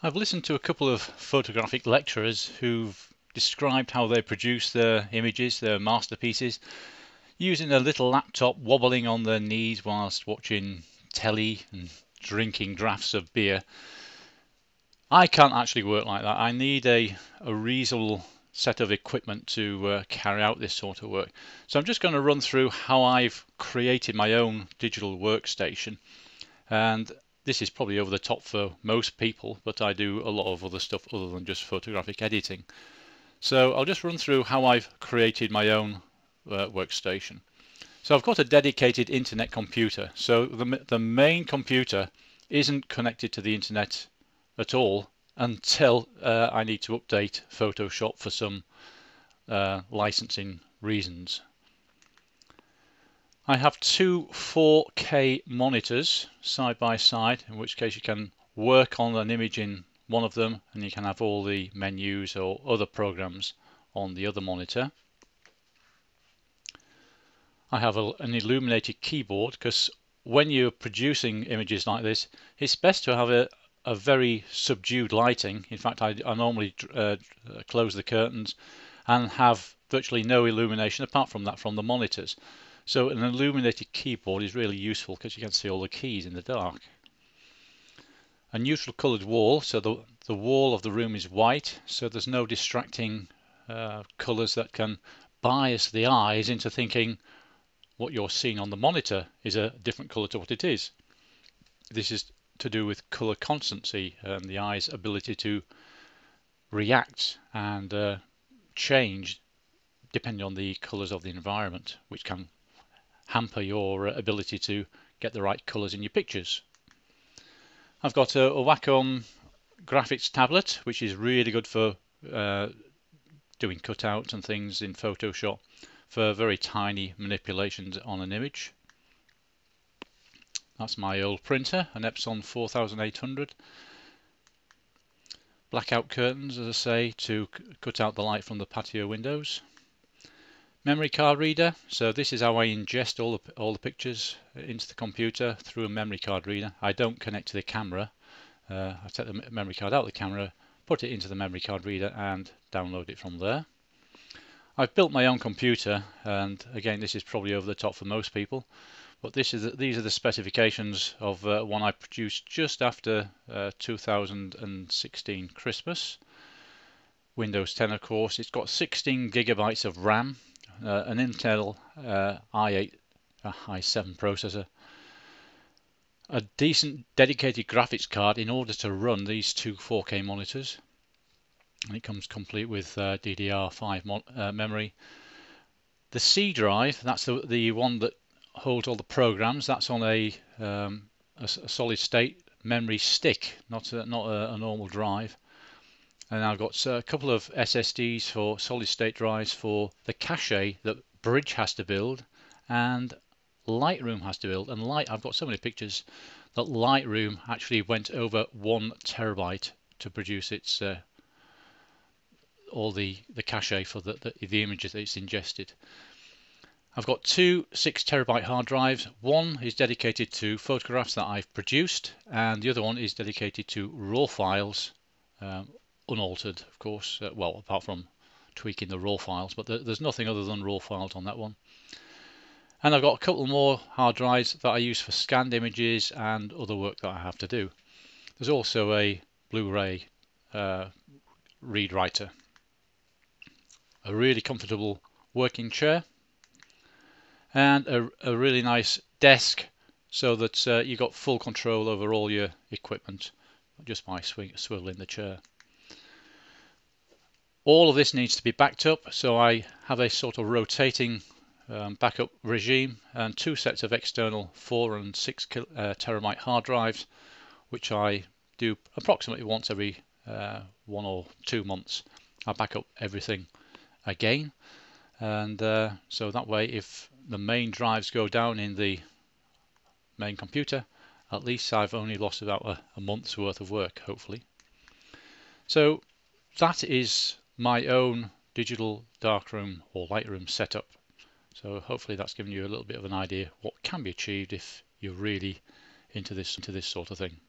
I've listened to a couple of photographic lecturers who've described how they produce their images, their masterpieces, using a little laptop wobbling on their knees whilst watching telly and drinking draughts of beer. I can't actually work like that. I need a reasonable set of equipment to carry out this sort of work. So I'm just going to run through how I've created my own digital workstation, and this is probably over the top for most people, but I do a lot of other stuff other than just photographic editing. So I'll just run through how I've created my own workstation. So I've got a dedicated internet computer. So the main computer isn't connected to the internet at all until I need to update Photoshop for some licensing reasons. I have two 4K monitors side by side, in which case you can work on an image in one of them and you can have all the menus or other programs on the other monitor. I have an illuminated keyboard because when you're producing images like this, it's best to have a very subdued lighting. In fact, I normally close the curtains and have virtually no illumination apart from that from the monitors. So an illuminated keyboard is really useful because you can see all the keys in the dark. A neutral coloured wall, so the wall of the room is white, so there's no distracting colours that can bias the eyes into thinking what you're seeing on the monitor is a different colour to what it is. This is to do with colour constancy and the eye's ability to react and change depending on the colours of the environment, which can hamper your ability to get the right colours in your pictures. I've got a Wacom graphics tablet, which is really good for doing cutouts and things in Photoshop for very tiny manipulations on an image. That's my old printer, an Epson 4800. Blackout curtains, as I say, to cut out the light from the patio windows. Memory card reader, so this is how I ingest all the pictures into the computer through a memory card reader. I don't connect to the camera. I take the memory card out of the camera, put it into the memory card reader and download it from there. I've built my own computer, and again this is probably over the top for most people, but these are the specifications of one I produced just after 2016 Christmas. Windows 10 of course. It's got 16 gigabytes of RAM, an Intel i8 i7 processor, a decent dedicated graphics card in order to run these two 4K monitors, and it comes complete with DDR5 memory. The C drive, that's the one that holds all the programs, that's on a solid state memory stick, not a normal drive. And I've got a couple of SSDs for solid state drives for the cache that Bridge has to build and Lightroom has to build. And I've got so many pictures that Lightroom actually went over 1 terabyte to produce its all the cache for the images that it's ingested. I've got two 6 terabyte hard drives. One is dedicated to photographs that I've produced, and the other one is dedicated to raw files, unaltered of course, well, apart from tweaking the raw files, but there's nothing other than raw files on that one. And I've got a couple more hard drives that I use for scanned images and other work that I have to do. There's also a Blu-ray read writer, a really comfortable working chair, and a really nice desk, so that you've got full control over all your equipment just by swiveling the chair. All of this needs to be backed up, so I have a sort of rotating backup regime and two sets of external 4 and 6 terabyte hard drives, which I do approximately once every 1 or 2 months. I back up everything again, and so that way if the main drives go down in the main computer, at least I've only lost about a month's worth of work, hopefully. So that is my own digital darkroom or Lightroom setup. So hopefully that's given you a little bit of an idea what can be achieved if you're really into this sort of thing.